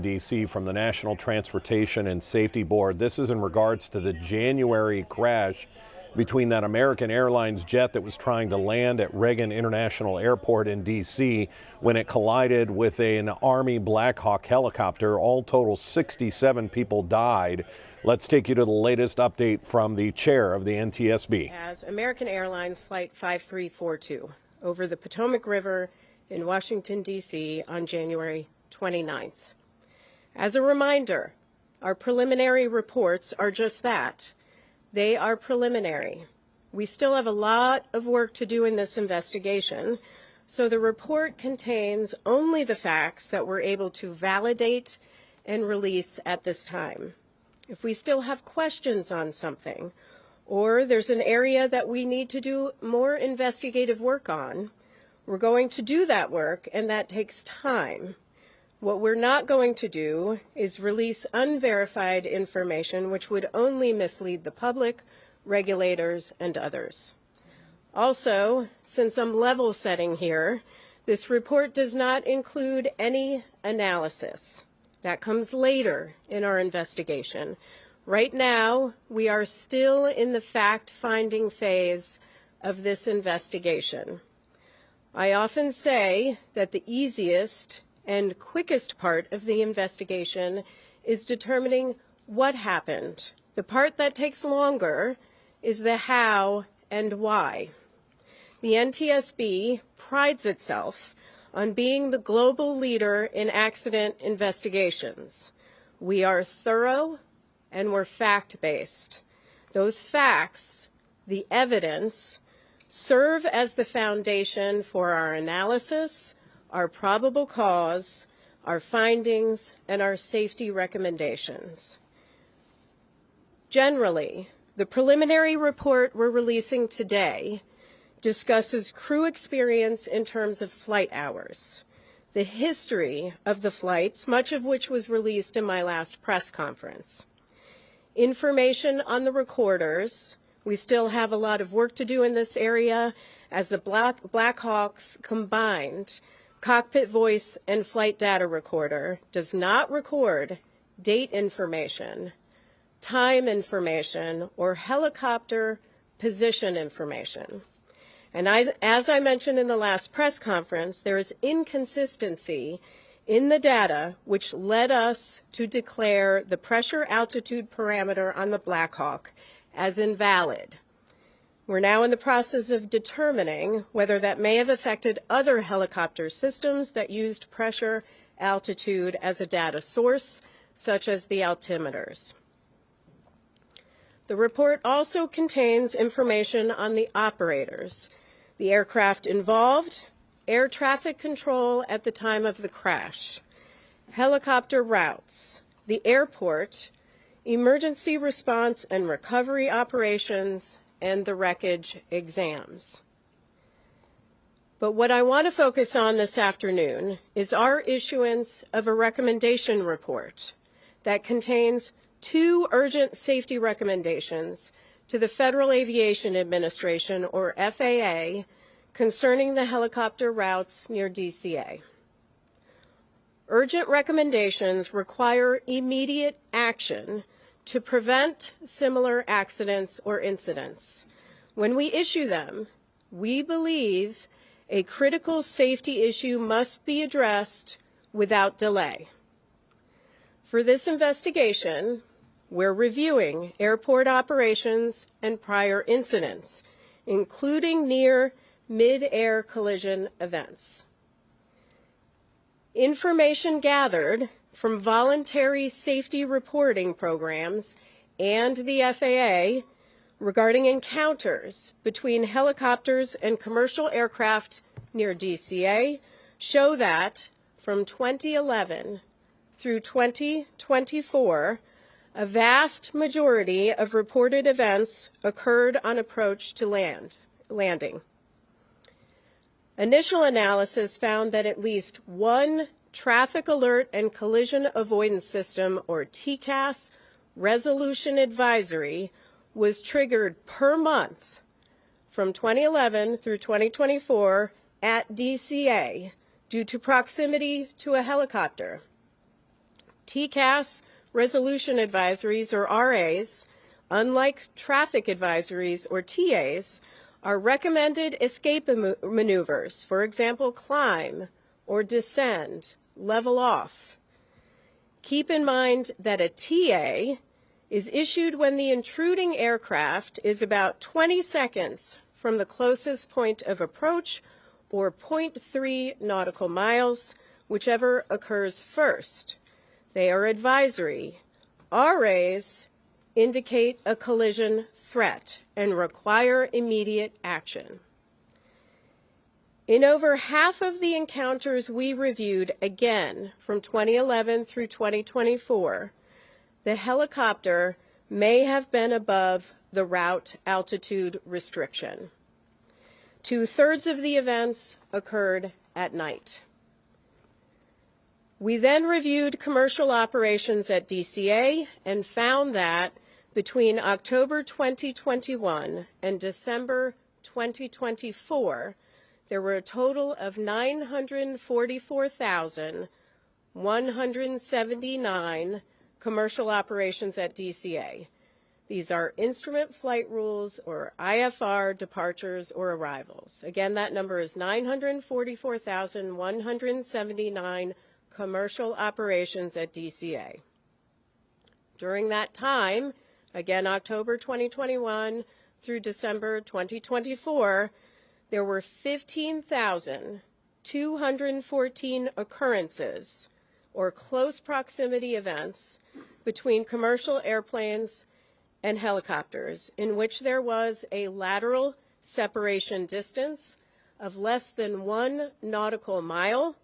Washington, D.C. from the National Transportation and Safety Board. This is in regards to the January crash between that American Airlines jet that was trying to land at Reagan International Airport in D.C. when it collided with an Army Black Hawk helicopter. All total, 67 people died. Let's take you to the latest update from the chair of the NTSB. As American Airlines Flight 5342 over the Potomac River in Washington, D.C. on January 29th. As a reminder, our preliminary reports are just that. They are preliminary. We still have a lot of work to do in this investigation, so the report contains only the facts that we're able to validate and release at this time. If we still have questions on something, or there's an area that we need to do more investigative work on, we're going to do that work, and that takes time. What we're not going to do is release unverified information which would only mislead the public, regulators, and others. Also, since I'm level setting here, this report does not include any analysis. That comes later in our investigation. Right now, we are still in the fact-finding phase of this investigation. I often say that the easiest and quickest part of the investigation is determining what happened. The part that takes longer is the how and why. The NTSB prides itself on being the global leader in accident investigations. We are thorough and we're fact-based. Those facts, the evidence, serve as the foundation for our analysis, our probable cause, our findings, and our safety recommendations. Generally, the preliminary report we're releasing today discusses crew experience in terms of flight hours, the history of the flights, much of which was released in my last press conference, information on the recorders. We still have a lot of work to do in this area as the Black Hawk's combined cockpit voice and flight data recorder does not record date information, time information, or helicopter position information. And as I mentioned in the last press conference, there is inconsistency in the data which led us to declare the pressure altitude parameter on the Black Hawk as invalid. We're now in the process of determining whether that may have affected other helicopter systems that used pressure altitude as a data source, such as the altimeters. The report also contains information on the operators, the aircraft involved, air traffic control at the time of the crash, helicopter routes, the airport, emergency response and recovery operations, and the wreckage exams. But what I want to focus on this afternoon is our issuance of a recommendation report that contains 2 urgent safety recommendations to the Federal Aviation Administration, or FAA, concerning the helicopter routes near DCA. Urgent recommendations require immediate action to prevent similar accidents or incidents. When we issue them, we believe a critical safety issue must be addressed without delay. For this investigation, we're reviewing airport operations and prior incidents, including near mid-air collision events. Information gathered from voluntary safety reporting programs and the FAA regarding encounters between helicopters and commercial aircraft near DCA show that from 2011 through 2024, a vast majority of reported events occurred on approach to landing. Initial analysis found that at least one Traffic Alert and Collision Avoidance System, or TCAS, resolution advisory was triggered per month from 2011 through 2024 at DCA due to proximity to a helicopter. TCAS resolution advisories, or RAs, unlike traffic advisories, or TAs, are recommended escape maneuvers, for example, climb or descend, level off. Keep in mind that a TA is issued when the intruding aircraft is about 20 seconds from the closest point of approach, or 0.3 nautical miles, whichever occurs first. They are advisory. RAs indicate a collision threat and require immediate action. In over half of the encounters we reviewed, again from 2011 through 2024, the helicopter may have been above the route altitude restriction. 2/3 of the events occurred at night. We then reviewed commercial operations at DCA and found that between October 2021 and December 2024, there were a total of 944,179 commercial operations at DCA. These are instrument flight rules, or IFR, departures or arrivals. Again, that number is 944,179 commercial operations at DCA. During that time, again, October 2021 through December 2024, there were 15,214 occurrences, or close proximity events, between commercial airplanes and helicopters, in which there was a lateral separation distance of less than 1 nautical mile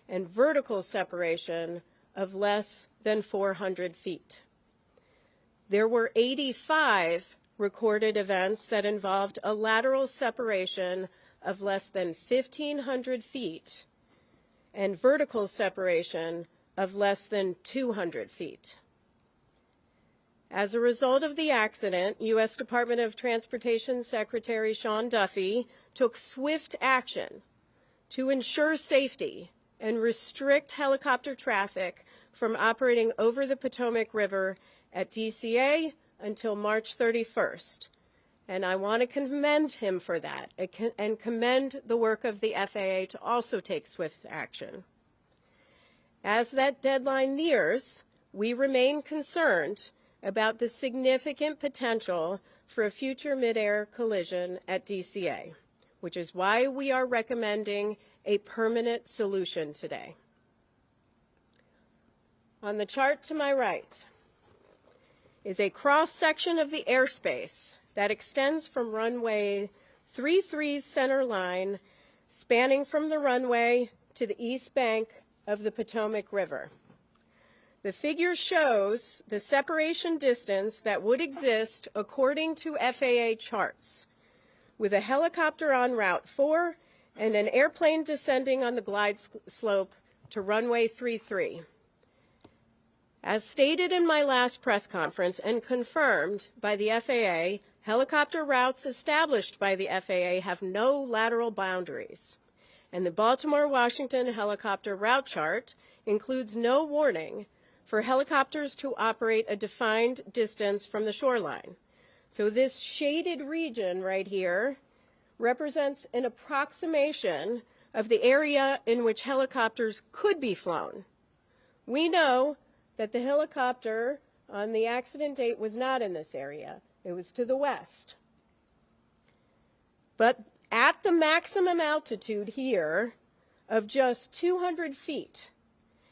and vertical separation of less than 400 feet. There were 85 recorded events that involved a lateral separation of less than 1,500 feet and vertical separation of less than 200 feet. As a result of the accident, U.S. Department of Transportation Secretary Sean Duffy took swift action to ensure safety and restrict helicopter traffic from operating over the Potomac River at DCA until March 31st. And I want to commend him for that and commend the work of the FAA to also take swift action. As that deadline nears, we remain concerned about the significant potential for a future mid-air collision at DCA, which is why we are recommending a permanent solution today. On the chart to my right is a cross-section of the airspace that extends from runway 33's center line, spanning from the runway to the east bank of the Potomac River. The figure shows the separation distance that would exist according to FAA charts, with a helicopter on Route 4 and an airplane descending on the glide slope to runway 33. As stated in my last press conference and confirmed by the FAA, helicopter routes established by the FAA have no lateral boundaries, and the Baltimore-Washington helicopter route chart includes no warning for helicopters to operate a defined distance from the shoreline. So this shaded region right here represents an approximation of the area in which helicopters could be flown. We know that the helicopter on the accident date was not in this area. It was to the west. But at the maximum altitude here of just 200 feet,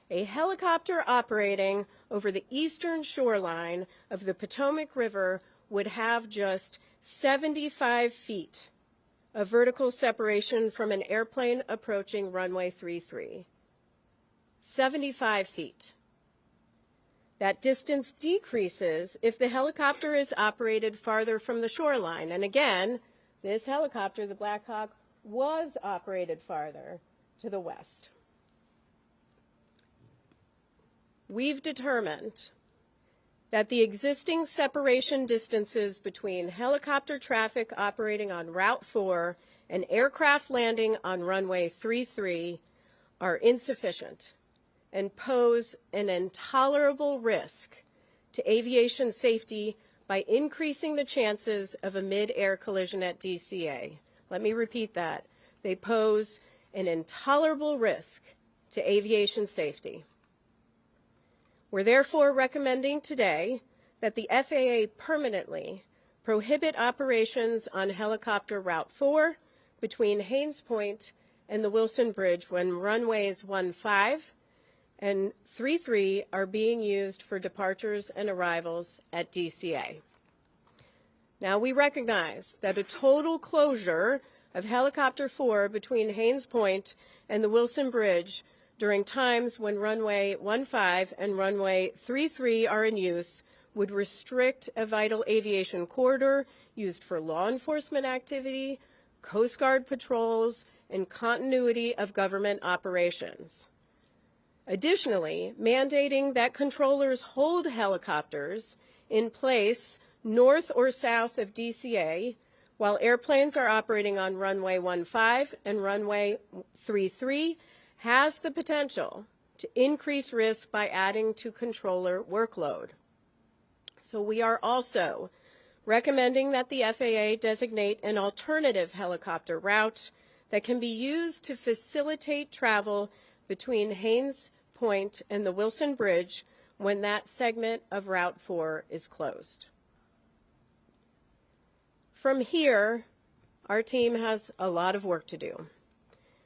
a helicopter operating over the eastern shoreline of the Potomac River would have just 75 feet of vertical separation from an airplane approaching runway 33. 75 feet. That distance decreases if the helicopter is operated farther from the shoreline. And again, this helicopter, the Black Hawk, was operated farther to the west. We've determined that the existing separation distances between helicopter traffic operating on Route 4 and aircraft landing on runway 33 are insufficient and pose an intolerable risk to aviation safety by increasing the chances of a mid-air collision at DCA. Let me repeat that. They pose an intolerable risk to aviation safety. We're therefore recommending today that the FAA permanently prohibit operations on helicopter Route 4 between Haynes Point and the Wilson Bridge when runways 15 and 33 are being used for departures and arrivals at DCA. Now, we recognize that a total closure of helicopter 4 between Haynes Point and the Wilson Bridge during times when runway 15 and runway 33 are in use would restrict a vital aviation corridor used for law enforcement activity, Coast Guard patrols, and continuity of government operations. Additionally, mandating that controllers hold helicopters in place north or south of DCA while airplanes are operating on runway 15 and runway 33 has the potential to increase risk by adding to controller workload. So we are also recommending that the FAA designate an alternative helicopter route that can be used to facilitate travel between Haynes Point and the Wilson Bridge when that segment of Route 4 is closed. From here, our team has a lot of work to do.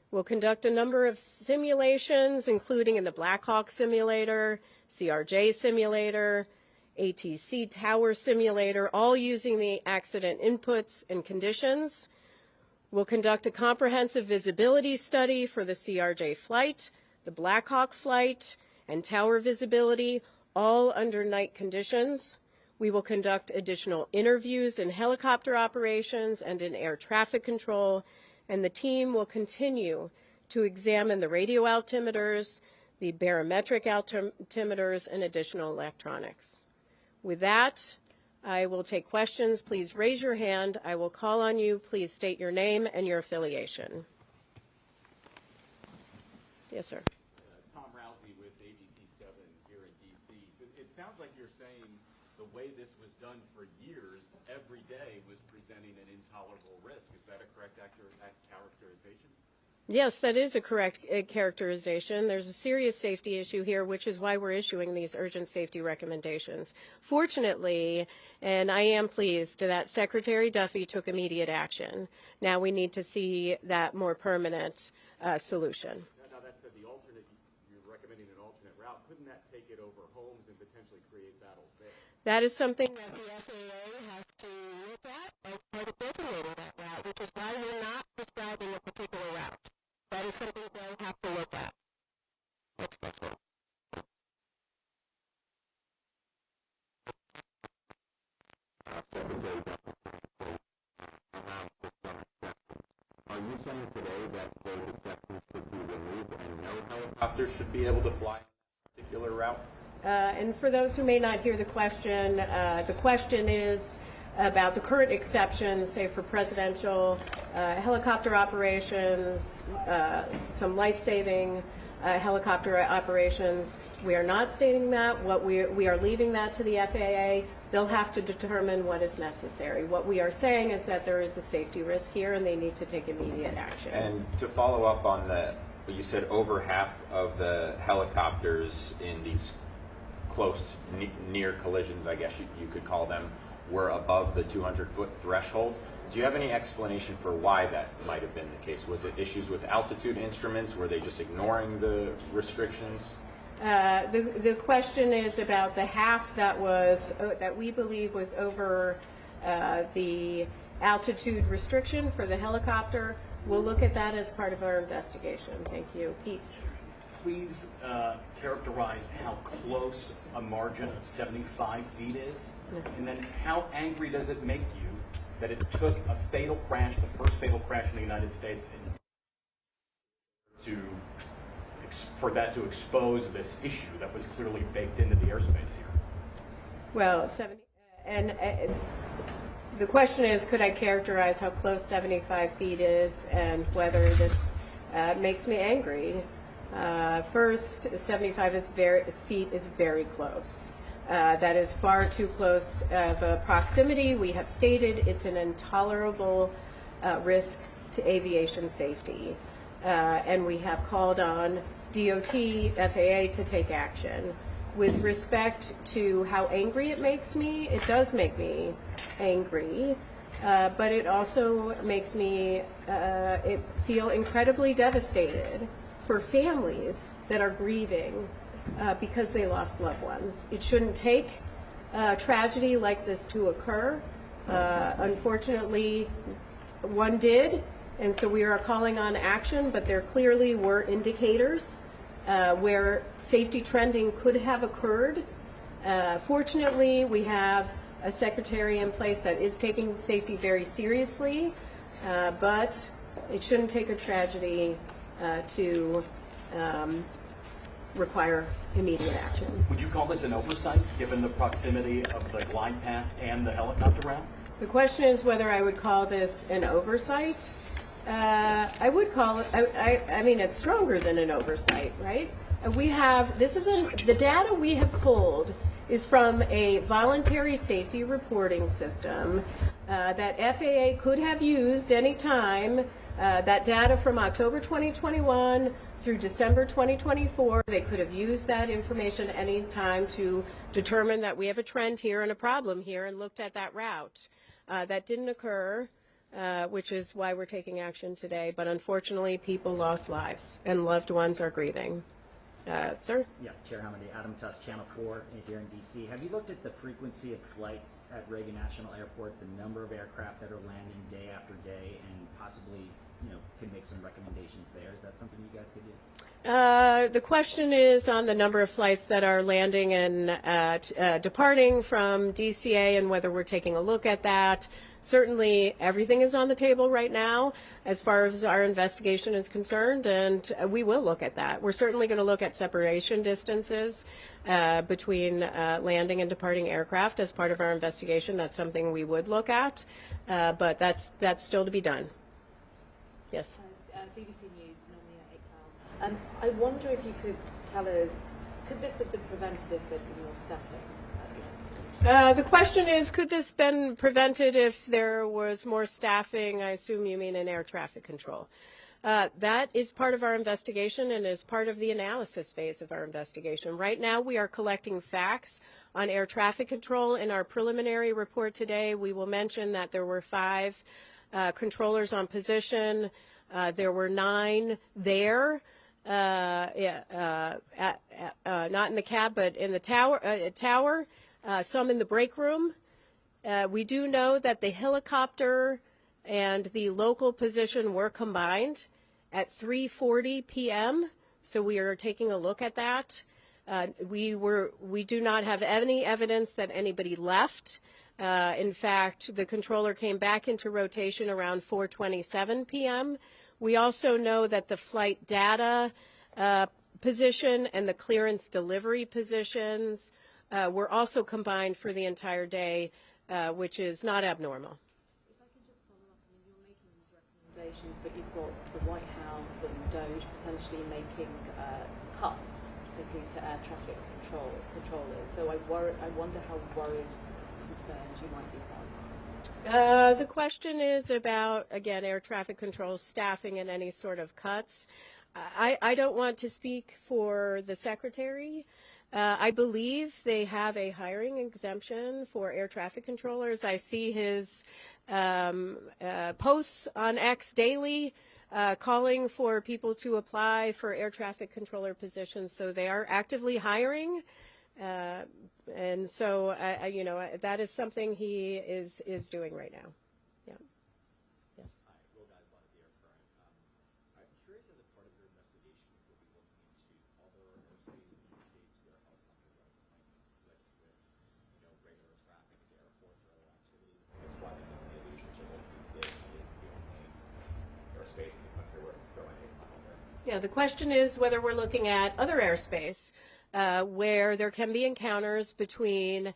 We'll conduct a number of simulations, including in the Black Hawk simulator, CRJ simulator, ATC tower simulator, all using the accident inputs and conditions. We'll conduct a comprehensive visibility study for the CRJ flight, the Black Hawk flight, and tower visibility, all under night conditions. We will conduct additional interviews in helicopter operations and in air traffic control, and the team will continue to examine the radio altimeters, the barometric altimeters, and additional electronics. With that, I will take questions. Please raise your hand. I will call on you. Please state your name and your affiliation. Yes, sir. Tom Rousey with ABC7 here in D.C. So it sounds like you're saying the way this was done for years, every day was presenting an intolerable risk. Is that a correct characterization? Yes, that is a correct characterization. There's a serious safety issue here, which is why we're issuing these urgent safety recommendations. Fortunately, and I am pleased that Secretary Duffy took immediate action. Now we need to see that more permanent solution. Now that said, you're recommending an alternate route. Couldn't that take it over homes and potentially create battles there? That is something that the FAA has to look at as part of designating that route, which is why we're not prescribing a particular route. That is something they'll have to look at. Next question. Are you saying today that those exceptions should be removed and no helicopters should be able to fly a particular route? And for those who may not hear the question is about the current exceptions, say for presidential helicopter operations, some life-saving helicopter operations. We are not stating that. We are leaving that to the FAA. They'll have to determine what is necessary. What we are saying is that there is a safety risk here and they need to take immediate action. And to follow up on you said over half of the helicopters in these close, near collisions, I guess you could call them, were above the 200-foot threshold. Do you have any explanation for why that might have been the case? Was it issues with altitude instruments? Were they just ignoring the restrictions? The question is about the half that we believe was over the altitude restriction for the helicopter. We'll look at that as part of our investigation. Thank you. Pete. Please characterize how close a margin of 75 feet is, and then how angry does it make you that it took a fatal crash, the first fatal crash in the United States, for that to expose this issue that was clearly baked into the airspace here? Well, the question is, could I characterize how close 75 feet is and whether this makes me angry? First, 75 feet is very close. That is far too close of a proximity. We have stated it's an intolerable risk to aviation safety. And we have called on DOT, FAA to take action. With respect to how angry it makes me, it does make me angry, but it also makes me feel incredibly devastated for families that are grieving because they lost loved ones. It shouldn't take a tragedy like this to occur. Unfortunately, one did, and so we are calling on action, but there clearly were indicators where safety trending could have occurred. Fortunately, we have a secretary in place that is taking safety very seriously, but it shouldn't take a tragedy to require immediate action. Would you call this an oversight, given the proximity of the glide path and the helicopter route? The question is whether I would call this an oversight. I would call it, I mean, it's stronger than an oversight, right? The data we have pulled is from a voluntary safety reporting system that FAA could have used any time. That data from October 2021 through December 2024, they could have used that information any time to determine that we have a trend here and a problem here and looked at that route. That didn't occur, which is why we're taking action today. But unfortunately, people lost lives and loved ones are grieving. Sir? Yeah, Chair Hamady, Adam Tuss, Channel 4 here in D.C. Have you looked at the frequency of flights at Reagan National Airport, the number of aircraft that are landing day after day, and possibly, could make some recommendations there? Is that something you guys could do? The question is on the number of flights that are landing and departing from DCA and whether we're taking a look at that. Certainly, everything is on the table right now as far as our investigation is concerned, and we will look at that. We're certainly going to look at separation distances between landing and departing aircraft as part of our investigation. That's something we would look at, but that's still to be done. Yes. BBC News, Naomi Iqbal. I wonder if you could tell us, could this have been prevented if there'd been more staffing? The question is, could this have been prevented if there was more staffing? I assume you mean in air traffic control. That is part of our investigation and is part of the analysis phase of our investigation. Right now, we are collecting facts on air traffic control. In our preliminary report today, we will mention that there were 5 controllers on position. There were 9 there, not in the cab, but in the tower. Some in the break room. We do know that the helicopter and the local position were combined at 3:40 p.m. So we are taking a look at that. We do not have any evidence that anybody left. In fact, the controller came back into rotation around 4:27 p.m. We also know that the flight data position and the clearance delivery positions were also combined for the entire day, which is not abnormal. If I can just follow up, you're making these recommendations, but you've got the White House and DOGE potentially making cuts, particularly to air traffic controllers. So I wonder how worried, concerned you might be about that. The question is about, again, air traffic control staffing and any sort of cuts. I don't want to speak for the Secretary. I believe they have a hiring exemption for air traffic controllers. I see his posts on X daily calling for people to apply for air traffic controller positions. So they are actively hiring. And so, that is something he is doing right now. Yeah. Yes. Hi, Will Guys, Live here, current. I'm curious, as a part of your investigation, if you'll be looking into other airspace in the states where helicopter routes might conflict with, regular traffic at the airports or other activities. That's why the aviation service DCA is the only airspace in the country where there might be a conflict. Yeah, the question is whether we're looking at other airspace where there can be encounters between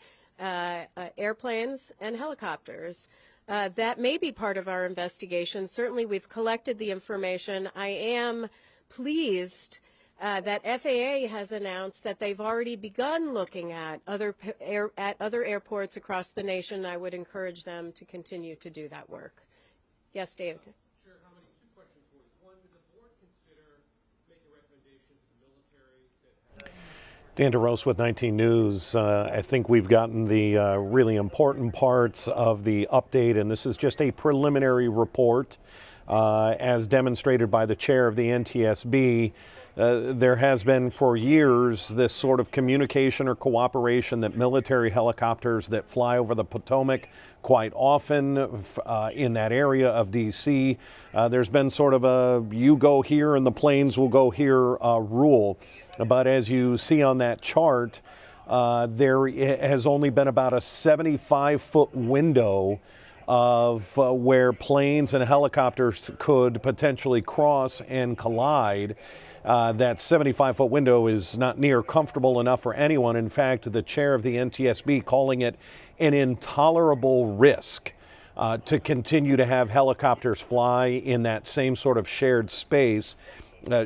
airplanes and helicopters. That may be part of our investigation. Certainly, we've collected the information. I am pleased that FAA has announced that they've already begun looking at other airports across the nation. I would encourage them to continue to do that work. Yes, David. Chair Hamidi, two questions for you. One, did the board consider making a recommendation to the military to Dan DeRose with 19 News. I think we've gotten the really important parts of the update, and this is just a preliminary report. As demonstrated by the chair of the NTSB, there has been for years this sort of communication or cooperation that military helicopters that fly over the Potomac quite often in that area of D.C., there's been sort of a you go here and the planes will go here rule. But as you see on that chart, there has only been about a 75-foot window of where planes and helicopters could potentially cross and collide. That 75-foot window is not near comfortable enough for anyone. In fact, the chair of the NTSB calling it an intolerable risk to continue to have helicopters fly in that same sort of shared space.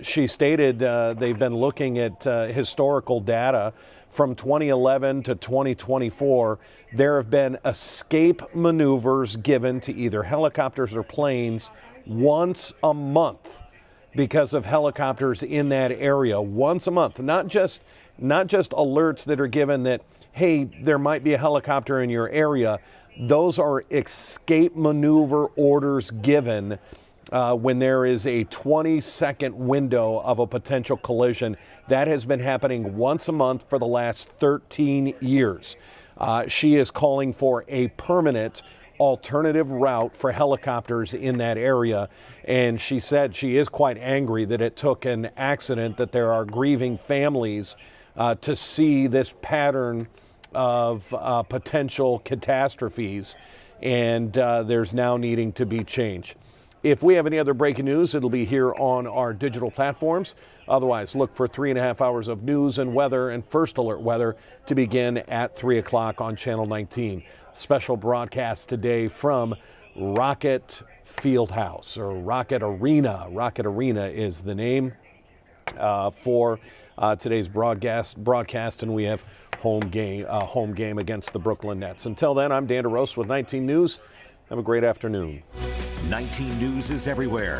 She stated they've been looking at historical data from 2011 to 2024. There have been escape maneuvers given to either helicopters or planes once a month because of helicopters in that area. Once a month, not just alerts that are given that, hey, there might be a helicopter in your area. Those are escape maneuver orders given when there is a 20-second window of a potential collision. That has been happening once a month for the last 13 years. She is calling for a permanent alternative route for helicopters in that area. And she said she is quite angry that it took an accident, that there are grieving families to see this pattern of potential catastrophes. And there's now needing to be change. If we have any other breaking news, it'll be here on our digital platforms. Otherwise, look for 3.5 hours of news and weather and first alert weather to begin at 3 o'clock on Channel 19. Special broadcast today from Rocket Fieldhouse, or Rocket Arena. Rocket Arena is the name for today's broadcast, and we have home game against the Brooklyn Nets. Until then, I'm Dan DeRose with 19 News. Have a great afternoon. 19 News is everywhere.